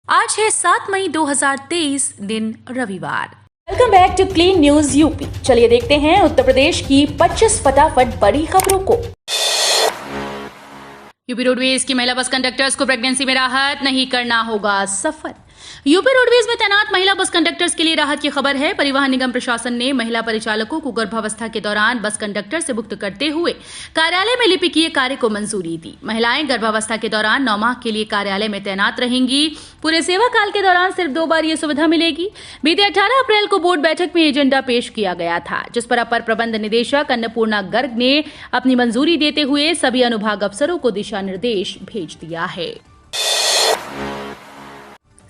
आज है 7 मई 2023 दिन रविवार। Welcome back to clean news UP. चलिए देखते हैं उत्तर प्रदेश की 25 फटाफट बड़ी खबरों को। यूपी रोडवेज की महिला बस कंडक्टर्स को प्रेगनेंसी में राहत, नहीं करना होगा सफर। यूपी रोडवेज में तैनात महिला बस कंडक्टर्स के लिए राहत की खबर है। परिवहन निगम प्रशासन ने महिला परिचालकों को गर्भावस्था के दौरान बस कंडक्टर से मुक्त करते हुए कार्यालय में लिपिकीय कार्य को मंजूरी दी। महिलाएं गर्भावस्था के दौरान 9 माह के लिए कार्यालय में तैनात रहेंगी। पूरे सेवा काल के दौरान सिर्फ 2 बार ये सुविधा मिलेगी। बीते 18 अप्रैल को बोर्ड बैठक में एजेंडा पेश किया गया था, जिस पर अपर प्रबंध निदेशक अन्नपूर्णा गर्ग ने अपनी मंजूरी देते हुए सभी अनुभाग अफसरों को दिशा निर्देश भेज दिया है।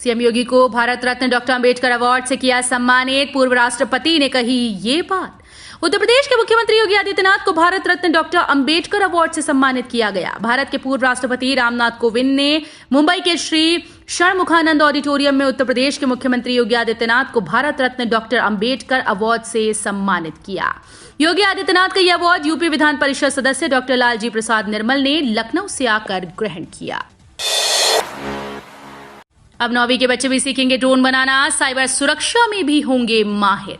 सीएम योगी को भारत रत्न डॉक्टर अंबेडकर अवार्ड से किया सम्मानित। पूर्व राष्ट्रपति ने कही ये बात। उत्तर प्रदेश के मुख्यमंत्री योगी आदित्यनाथ को भारत रत्न डॉक्टर अंबेडकर अवार्ड से सम्मानित किया गया। भारत के पूर्व राष्ट्रपति रामनाथ कोविंद ने मुंबई के श्री षणमुखानंद ऑडिटोरियम में उत्तर प्रदेश के मुख्यमंत्री योगी आदित्यनाथ को भारत रत्न डॉक्टर अंबेडकर अवार्ड से सम्मानित किया। योगी आदित्यनाथ का यह अवार्ड यूपी विधान परिषद सदस्य डॉक्टर लालजी प्रसाद निर्मल ने लखनऊ से आकर ग्रहण किया। अब 9वीं के बच्चे भी सीखेंगे ड्रोन बनाना, साइबर सुरक्षा में भी होंगे माहिर।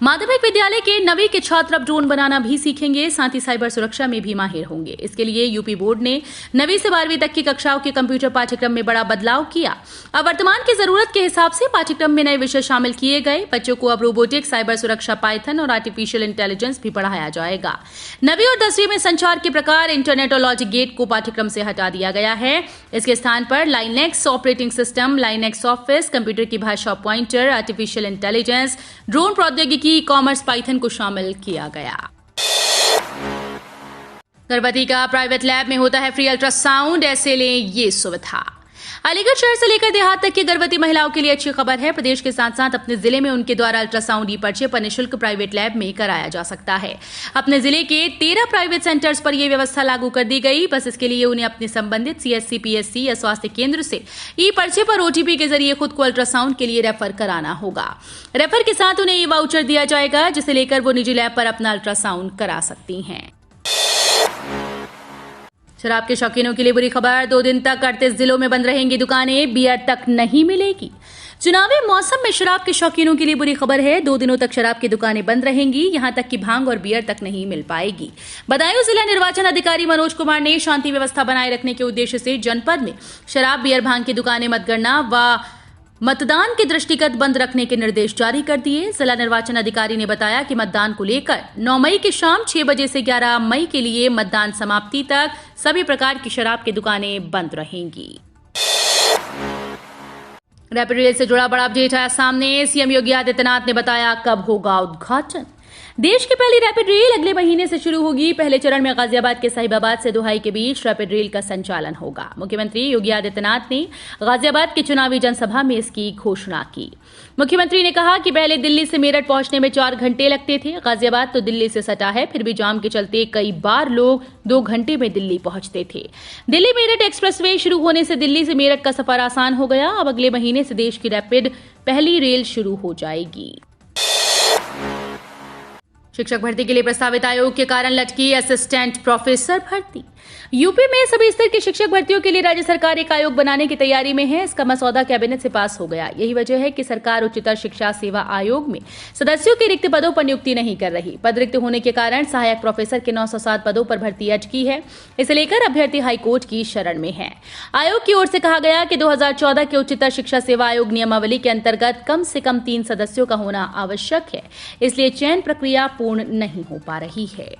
माध्यमिक विद्यालय के 9वीं के छात्र अब ड्रोन बनाना भी सीखेंगे, साथ ही साइबर सुरक्षा में भी माहिर होंगे। इसके लिए यूपी बोर्ड ने 9वीं से 12वीं तक की कक्षाओं के कंप्यूटर पाठ्यक्रम में बड़ा बदलाव किया। अब वर्तमान की जरूरत के हिसाब से पाठ्यक्रम में नए विषय शामिल किए गए। बच्चों को अब रोबोटिक्स, साइबर सुरक्षा, पाइथन और आर्टिफिशियल इंटेलिजेंस भी पढ़ाया जाएगा। 9वीं और 10वीं में संचार के प्रकार, इंटरनेट और लॉजिक गेट को पाठ्यक्रम से हटा दिया गया है। इसके स्थान पर Linux operating system, Linux office, computer की भाषा पॉइंटर, आर्टिफिशियल इंटेलिजेंस, ड्रोन प्रौद्योगिकी, कॉमर्स, पाइथन को शामिल किया गया। गर्भवती का प्राइवेट लैब में होता है फ्री अल्ट्रासाउंड, ऐसे लें ये सुविधा। अलीगढ़ शहर से लेकर देहात तक की गर्भवती महिलाओं के लिए अच्छी खबर है। प्रदेश के साथ साथ अपने जिले में उनके द्वारा अल्ट्रासाउंड ई पर्चे पर निःशुल्क प्राइवेट लैब में कराया जा सकता है। अपने जिले के 13 प्राइवेट सेंटर्स पर यह व्यवस्था लागू कर दी गई। बस इसके लिए उन्हें अपने संबंधित सीएचसी, पीएचसी या स्वास्थ्य केंद्र से ई पर्चे पर ओटीपी के जरिए खुद को अल्ट्रासाउंड के लिए रेफर कराना होगा। रेफर के साथ उन्हें ई वाउचर दिया जाएगा, जिसे लेकर वो निजी लैब पर अपना अल्ट्रासाउंड करा सकती हैं। शराब के शौकीनों के लिए बुरी खबर। 2 दिन तक 38 जिलों में बंद रहेंगी दुकानें, बियर तक नहीं मिलेगी। चुनावी मौसम में शराब के शौकीनों के लिए बुरी खबर है। 2 दिनों तक शराब की दुकानें बंद रहेंगी, यहां तक कि भांग और बियर तक नहीं मिल पाएगी। बदायूं जिला निर्वाचन अधिकारी मनोज कुमार ने शांति व्यवस्था बनाए रखने के उद्देश्य से जनपद में शराब, बियर, भांग की दुकानें मतगणना व मतदान के दृष्टिगत बंद रखने के निर्देश जारी कर दिए। जिला निर्वाचन अधिकारी ने बताया कि मतदान को लेकर 9 मई की शाम 6 बजे से 11 मई के लिए मतदान समाप्ति तक सभी प्रकार की शराब की दुकानें बंद रहेंगी। रैपिड रेल से जुड़ा बड़ा अपडेट आया सामने। सीएम योगी आदित्यनाथ ने बताया कब होगा उद्घाटन। देश की पहली रैपिड रेल अगले महीने से शुरू होगी। पहले चरण में गाजियाबाद के साहिबाबाद से दोहाई के बीच रैपिड रेल का संचालन होगा। मुख्यमंत्री योगी आदित्यनाथ ने गाजियाबाद की चुनावी जनसभा में इसकी घोषणा की। मुख्यमंत्री ने कहा कि पहले दिल्ली से मेरठ पहुंचने में 4 घंटे लगते थे। गाजियाबाद तो दिल्ली से सटा है, फिर भी जाम के चलते कई बार लोग 2 घंटे में दिल्ली पहुंचते थे। दिल्ली मेरठ एक्सप्रेसवे शुरू होने से दिल्ली से मेरठ का सफर आसान हो गया। अब अगले महीने से देश की रैपिड पहली रेल शुरू हो जाएगी। शिक्षक भर्ती के लिए प्रस्तावित आयोग के कारण लटकी असिस्टेंट प्रोफेसर भर्ती। यूपी में सभी स्तर की शिक्षक भर्तियों के लिए राज्य सरकार एक आयोग बनाने की तैयारी में है। इसका मसौदा कैबिनेट से पास हो गया। यही वजह है कि सरकार उच्चतर शिक्षा सेवा आयोग में सदस्यों के रिक्त पदों पर नियुक्ति नहीं कर रही। पद रिक्त होने के कारण सहायक प्रोफेसर के 907 पदों पर भर्ती अटकी है। इसे लेकर अभ्यर्थी हाईकोर्ट की शरण में है। आयोग की ओर से कहा गया कि 2014 के उच्चतर शिक्षा सेवा आयोग नियमावली के अंतर्गत कम से कम 3 सदस्यों का होना आवश्यक है, इसलिए चयन प्रक्रिया पूर्ण नहीं हो पा रही है।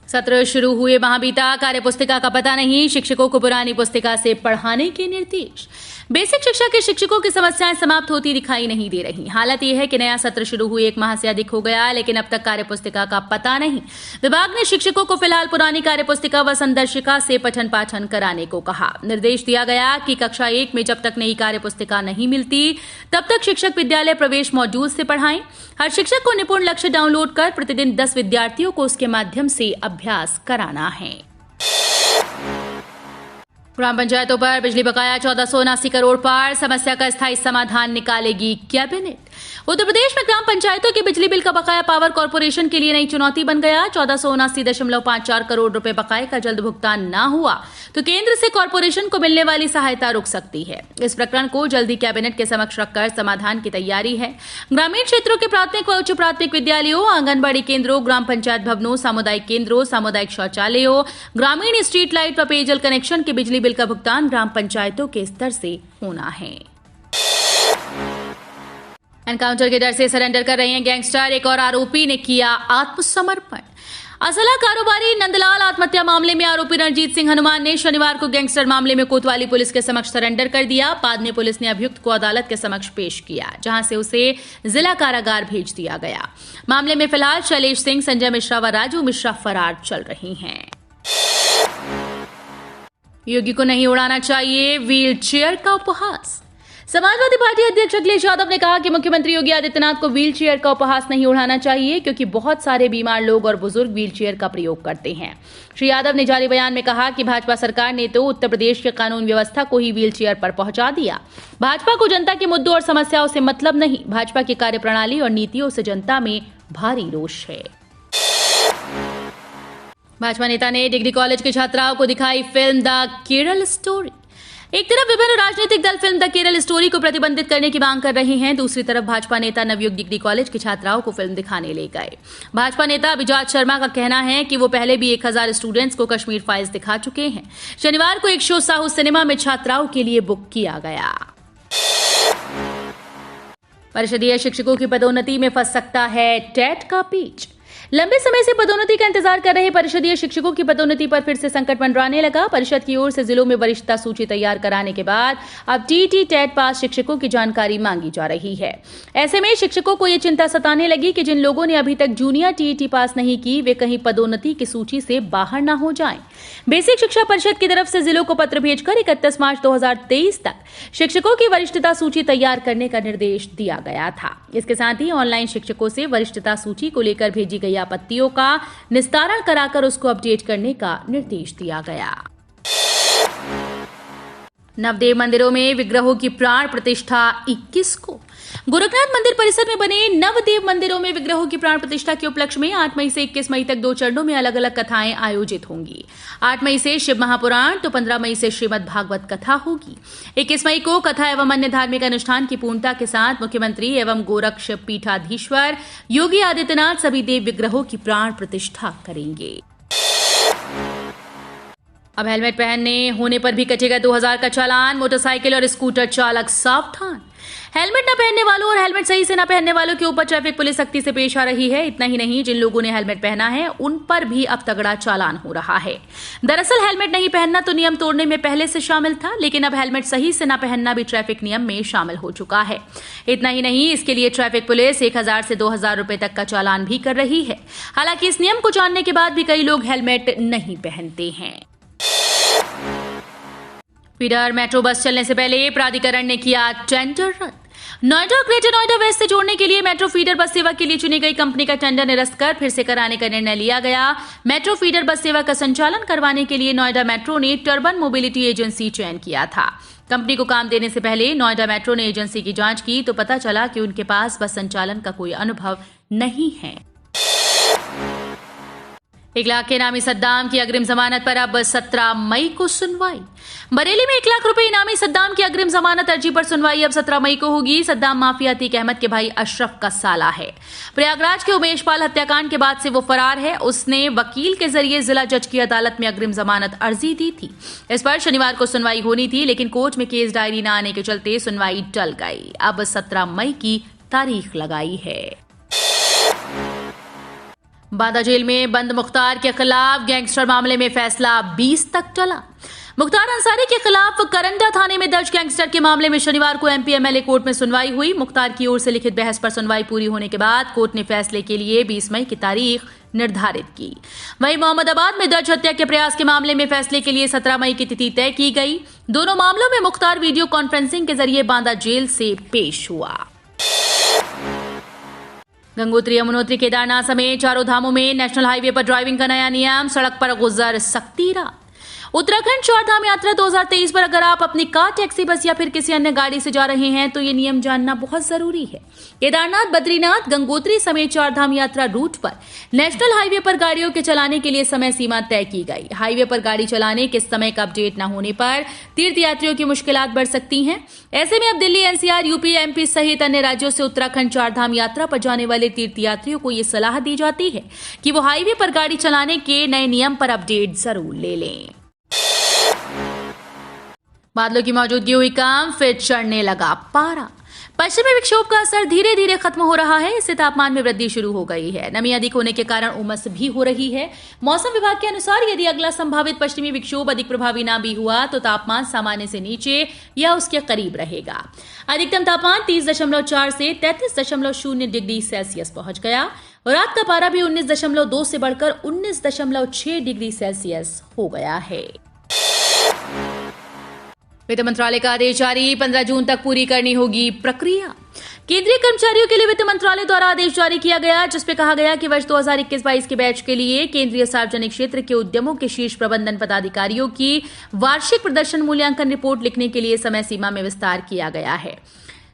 सत्र शुरू हुए माह बीता, कार्यपुस्तिका का पता नहीं। शिक्षकों को पुरानी पुस्तिका से पढ़ाने के निर्देश। बेसिक शिक्षा के शिक्षकों की समस्याएं समाप्त होती दिखाई नहीं दे रही। हालत यह है कि नया सत्र शुरू हुए 1 माह से अधिक हो गया, लेकिन अब तक कार्यपुस्तिका का पता नहीं। विभाग ने शिक्षकों को फिलहाल पुरानी कार्यपुस्तिका व संदर्शिका से पठन पाठन कराने को कहा। निर्देश दिया गया कि कक्षा 1 में जब तक नई कार्यपुस्तिका नहीं मिलती, तब तक शिक्षक विद्यालय प्रवेश मॉड्यूल से पढ़ाएं। हर शिक्षक को निपुण लक्ष्य डाउनलोड कर प्रतिदिन 10 विद्यार्थियों को उसके माध्यम से अभ्यास कराना है। ग्राम पंचायतों पर बिजली बकाया 1479 करोड़ पार, समस्या का स्थायी समाधान निकालेगी कैबिनेट। उत्तर प्रदेश में ग्राम पंचायतों के बिजली बिल का बकाया पावर कॉर्पोरेशन के लिए नई चुनौती बन गया। 1479.54 करोड़ रुपए बकाये का जल्द भुगतान न हुआ तो केंद्र से कॉर्पोरेशन को मिलने वाली सहायता रुक सकती है। इस प्रकरण को जल्दी कैबिनेट के समक्ष रखकर समाधान की तैयारी है। ग्रामीण क्षेत्रों के प्राथमिक व उच्च प्राथमिक विद्यालयों, आंगनबाड़ी केंद्रों, ग्राम पंचायत भवनों, सामुदायिक केंद्रों, सामुदायिक शौचालयों, ग्रामीण स्ट्रीट लाइट व पेयजल कनेक्शन के बिजली बिल का भुगतान ग्राम पंचायतों के स्तर से होना है। एनकाउंटर के डर से सरेंडर कर रहे हैं गैंगस्टर, एक और आरोपी ने किया आत्मसमर्पण। असला कारोबारी नंदलाल आत्महत्या मामले में आरोपी रणजीत सिंह हनुमान ने शनिवार को गैंगस्टर मामले में कोतवाली पुलिस के समक्ष सरेंडर कर दिया। बाद में पुलिस ने अभियुक्त को अदालत के समक्ष पेश किया, जहां से उसे जिला कारागार भेज दिया गया। मामले में फिलहाल शैलेश सिंह, संजय मिश्रा व राजू मिश्रा फरार चल रही हैं। योगी को नहीं उड़ाना चाहिए व्हील चेयर का उपहास। समाजवादी पार्टी अध्यक्ष अखिलेश यादव ने कहा कि मुख्यमंत्री योगी आदित्यनाथ को व्हील चेयर का उपहास नहीं उड़ाना चाहिए, क्योंकि बहुत सारे बीमार लोग और बुजुर्ग व्हील चेयर का प्रयोग करते हैं। श्री यादव ने जारी बयान में कहा कि भाजपा सरकार ने तो उत्तर प्रदेश के कानून व्यवस्था को ही व्हील चेयर पर पहुंचा दिया। भाजपा को जनता के मुद्दों और समस्याओं से मतलब नहीं, भाजपा की कार्यप्रणाली और नीतियों से जनता में भारी रोष है। भाजपा नेता ने डिग्री कॉलेज के छात्राओं को दिखाई फिल्म द केरल स्टोरी। एक तरफ विभिन्न राजनीतिक दल फिल्म द केरल स्टोरी को प्रतिबंधित करने की मांग कर रहे हैं, दूसरी तरफ भाजपा नेता नवयुग डिग्री कॉलेज की छात्राओं को फिल्म दिखाने ले गए। भाजपा नेता अभिजात शर्मा का कहना है कि वो पहले भी 1000 स्टूडेंट्स को कश्मीर फाइल्स दिखा चुके हैं। शनिवार को एक शो साहू सिनेमा में छात्राओं के लिए बुक किया गया। परिषदीय शिक्षकों की पदोन्नति में फंस सकता है टेट का पेच। लंबे समय से पदोन्नति का इंतजार कर रहे परिषदीय शिक्षकों की पदोन्नति पर फिर से संकट मंडराने लगा। परिषद की ओर से जिलों में वरिष्ठता सूची तैयार कराने के बाद अब टीटी टेट पास शिक्षकों की जानकारी मांगी जा रही है। ऐसे में शिक्षकों को ये चिंता सताने लगी कि जिन लोगों ने अभी तक जूनियर टीईटी पास नहीं की, वे कहीं पदोन्नति की सूची से बाहर न हो जाएं। बेसिक शिक्षा परिषद की तरफ से जिलों को पत्र भेजकर 31 मार्च 2023 तक शिक्षकों की वरिष्ठता सूची तैयार करने का निर्देश दिया गया था। इसके साथ ही ऑनलाइन शिक्षकों से वरिष्ठता सूची को लेकर भेजी गई आपत्तियों का निस्तारण कराकर उसको अपडेट करने का निर्देश दिया गया। नवदेव मंदिरों में विग्रहों की प्राण प्रतिष्ठा 21 को। गोरखनाथ मंदिर परिसर में बने नवदेव मंदिरों में विग्रहों की प्राण प्रतिष्ठा के उपलक्ष्य में 8 मई से 21 मई तक 2 चरणों में अलग अलग कथाएं आयोजित होंगी। 8 मई से शिव महापुराण तो 15 मई से श्रीमद् भागवत कथा होगी। 21 मई को कथा एवं अन्य धार्मिक अनुष्ठान की पूर्णता के साथ मुख्यमंत्री एवं गोरक्ष पीठाधीश्वर योगी आदित्यनाथ सभी देव विग्रहों की प्राण प्रतिष्ठा करेंगे। अब हेलमेट पहनने होने पर भी कटेगा 2000 का चालान। मोटरसाइकिल और स्कूटर चालक सावधान। हेलमेट न पहनने वालों और हेलमेट सही से न पहनने वालों के ऊपर ट्रैफिक पुलिस सख्ती से पेश आ रही है। इतना ही नहीं, जिन लोगों ने हेलमेट पहना है उन पर भी अब तगड़ा चालान हो रहा है। दरअसल हेलमेट नहीं पहनना तो नियम तोड़ने में पहले से शामिल था, लेकिन अब हेलमेट सही से न पहनना भी ट्रैफिक नियम में शामिल हो चुका है। इतना ही नहीं, इसके लिए ट्रैफिक पुलिस 1000 से 2000 रुपए तक का चालान भी कर रही है। हालांकि इस नियम को जानने के बाद भी कई लोग हेलमेट नहीं पहनते हैं। फीडर मेट्रो बस चलने से पहले प्राधिकरण ने किया टेंडर रद्द। नोएडा ग्रेटर नोएडा वेस्ट से जोड़ने के लिए मेट्रो फीडर बस सेवा के लिए चुनी गई कंपनी का टेंडर निरस्त कर फिर से कराने का निर्णय लिया गया। मेट्रो फीडर बस सेवा का संचालन करवाने के लिए नोएडा मेट्रो ने टर्बन मोबिलिटी एजेंसी चयन किया था। कंपनी को काम देने से पहले नोएडा मेट्रो ने एजेंसी की जांच की तो पता चला कि उनके पास बस संचालन का कोई अनुभव नहीं है। 1 लाख के इनामी सद्दाम की अग्रिम जमानत पर अब 17 मई को सुनवाई। बरेली में 1 लाख रुपए इनामी सद्दाम की अग्रिम जमानत अर्जी पर सुनवाई अब 17 मई को होगी। सद्दाम माफिया अतीक अहमद के भाई अशरफ का साला है। प्रयागराज के उमेश पाल हत्याकांड के बाद से वो फरार है। उसने वकील के जरिए जिला जज की अदालत में अग्रिम जमानत अर्जी दी थी। इस पर शनिवार को सुनवाई होनी थी, लेकिन कोर्ट में केस डायरी न आने के चलते सुनवाई टल गई। अब 17 मई की तारीख लगाई है। बांदा जेल में बंद मुख्तार के खिलाफ गैंगस्टर मामले में फैसला 20 तक टला। मुख्तार अंसारी के खिलाफ करंडा थाने में दर्ज गैंगस्टर के मामले में शनिवार को एमपी एमएलए कोर्ट में सुनवाई हुई। मुख्तार की ओर से लिखित बहस पर सुनवाई पूरी होने के बाद कोर्ट ने फैसले के लिए 20 मई की तारीख निर्धारित की। वहीं मोहम्मदाबाद में दर्ज हत्या के प्रयास के मामले में फैसले के लिए 17 मई की तिथि तय की गई। दोनों मामलों में मुख्तार वीडियो कॉन्फ्रेंसिंग के जरिए बांदा जेल से पेश हुआ। गंगोत्री, यमुनोत्री, केदारनाथ समेत चारों धामों में नेशनल हाईवे पर ड्राइविंग का नया नियम। सड़क पर गुजर सकती रात। उत्तराखंड चारधाम यात्रा 2023 पर अगर आप अपनी कार, टैक्सी, बस या फिर किसी अन्य गाड़ी से जा रहे हैं तो ये नियम जानना बहुत जरूरी है। केदारनाथ, बद्रीनाथ, गंगोत्री समेत चारधाम यात्रा रूट पर नेशनल हाईवे पर गाड़ियों के चलाने के लिए समय सीमा तय की गई। हाईवे पर गाड़ी चलाने के समय का अपडेट न होने पर तीर्थयात्रियों की मुश्किलात बढ़ सकती हैं। ऐसे में अब दिल्ली, एनसीआर, यूपी, एमपी सहित अन्य राज्यों से उत्तराखंड चारधाम यात्रा पर जाने वाले तीर्थयात्रियों को ये सलाह दी जाती है कि वो हाईवे पर गाड़ी चलाने के नए नियम पर अपडेट जरूर ले लें। बादलों की मौजूदगी हुई कम, फिर चढ़ने लगा पारा। पश्चिमी विक्षोभ का असर धीरे धीरे खत्म हो रहा है। इससे तापमान में वृद्धि शुरू हो गई है। नमी अधिक होने के कारण उमस भी हो रही है। मौसम विभाग के अनुसार यदि अगला संभावित पश्चिमी विक्षोभ अधिक प्रभावी ना भी हुआ तो तापमान सामान्य से नीचे या उसके करीब रहेगा। अधिकतम तापमान 30.4 से 33.0 डिग्री सेल्सियस पहुंच गया और रात का पारा भी 19.2 से बढ़कर 19.6 डिग्री सेल्सियस हो गया है। वित्त मंत्रालय का आदेश जारी, 15 जून तक पूरी करनी होगी प्रक्रिया। केंद्रीय कर्मचारियों के लिए वित्त मंत्रालय द्वारा आदेश जारी किया गया, जिसमें कहा गया कि वर्ष 2021-22 के बैच के लिए केंद्रीय सार्वजनिक क्षेत्र के उद्यमों के शीर्ष प्रबंधन पदाधिकारियों की वार्षिक प्रदर्शन मूल्यांकन रिपोर्ट लिखने के लिए समय सीमा में विस्तार किया गया है।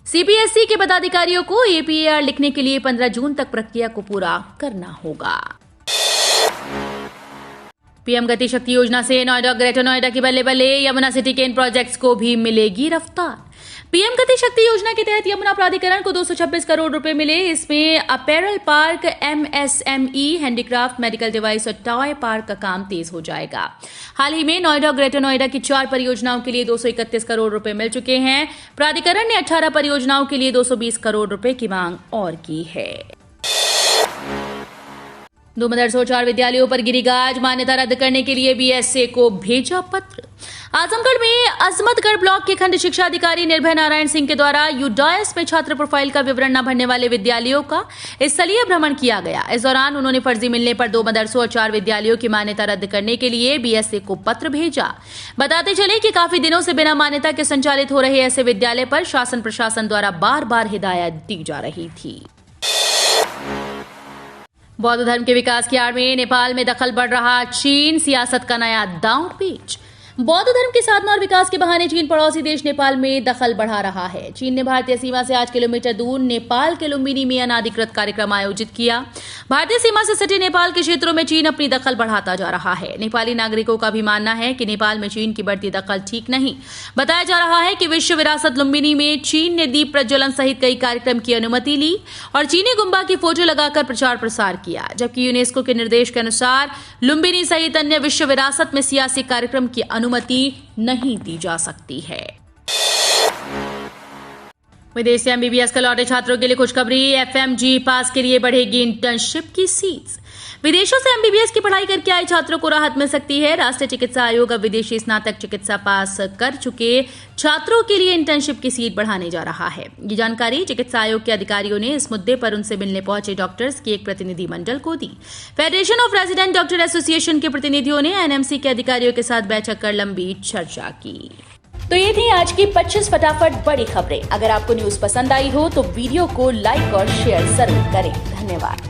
सीपीएसई के पदाधिकारियों को एपीएआर लिखने के लिए 15 जून तक प्रक्रिया को पूरा करना होगा। पीएम गति शक्ति योजना से नोएडा, ग्रेटर नोएडा की बल्ले बल्ले, यमुना सिटी के इन प्रोजेक्ट्स को भी मिलेगी रफ्तार। पीएम गति शक्ति योजना के तहत यमुना प्राधिकरण को 226 करोड़ रुपए मिले। इसमें apparel park, MSME, handicraft, medical device और टॉय पार्क का काम तेज हो जाएगा। हाल ही में नोएडा और ग्रेटर नोएडा की 4 परियोजनाओं के लिए 231 करोड़ रुपए मिल चुके हैं। प्राधिकरण ने 18 परियोजनाओं के लिए 220 करोड़ रुपए की मांग और की है। 2 मदरसों और 4 विद्यालयों पर गिरी गाज, मान्यता रद्द करने के लिए बीएसए को भेजा पत्र। आजमगढ़ में अजमतगढ़ ब्लॉक के खंड शिक्षा अधिकारी निर्भय नारायण सिंह के द्वारा यूडायस में छात्र प्रोफाइल का विवरण न भरने वाले विद्यालयों का स्थलीय भ्रमण किया गया। इस दौरान उन्होंने फर्जी मिलने पर 2 मदरसों और 4 विद्यालयों की मान्यता रद्द करने के लिए बीएसए को पत्र भेजा। बताते चले कि काफी दिनों से बिना मान्यता के संचालित हो रहे ऐसे विद्यालय पर शासन प्रशासन द्वारा बार बार हिदायत दी जा रही थी। बौद्ध धर्म के विकास की आड़ में नेपाल में दखल बढ़ रहा चीन, सियासत का नया दांव पेच। बौद्ध धर्म के साधना और विकास के बहाने चीन पड़ोसी देश नेपाल में दखल बढ़ा रहा है। चीन ने भारतीय सीमा से 8 किलोमीटर दूर नेपाल के लुम्बिनी में अनाधिकृत कार्यक्रम आयोजित किया। भारतीय सीमा से सटे नेपाल के क्षेत्रों में चीन अपनी दखल बढ़ाता जा रहा है। नेपाली नागरिकों का भी मानना है कि नेपाल में चीन की बढ़ती दखल ठीक नहीं। बताया जा रहा है कि विश्व विरासत लुम्बिनी में चीन ने दीप प्रज्वलन सहित कई कार्यक्रम की अनुमति ली और चीनी गुम्बा की फोटो लगाकर प्रचार प्रसार किया, जबकि यूनेस्को के निर्देश के अनुसार लुम्बिनी सहित अन्य विश्व विरासत में सियासी कार्यक्रम की अनुमति नहीं दी जा सकती है। विदेश से एमबीबीएस का लौटे छात्रों के लिए खुशखबरी, एफएमजी पास के लिए बढ़ेगी इंटर्नशिप की सीट्स। विदेशों से एमबीबीएस की पढ़ाई करके आए छात्रों को राहत मिल सकती है। राष्ट्रीय चिकित्सा आयोग अब विदेशी स्नातक चिकित्सा पास कर चुके छात्रों के लिए इंटर्नशिप की सीट बढ़ाने जा रहा है। ये जानकारी चिकित्सा आयोग के अधिकारियों ने इस मुद्दे पर उनसे मिलने पहुंचे डॉक्टर्स की एक प्रतिनिधि मंडल को दी। Federation of resident doctor association के प्रतिनिधियों ने एनएमसी के अधिकारियों के साथ बैठक कर लंबी चर्चा की। तो ये थी आज की 25 फटाफट बड़ी खबरें। अगर आपको न्यूज पसंद आई हो तो वीडियो को लाइक और शेयर जरूर करें। धन्यवाद।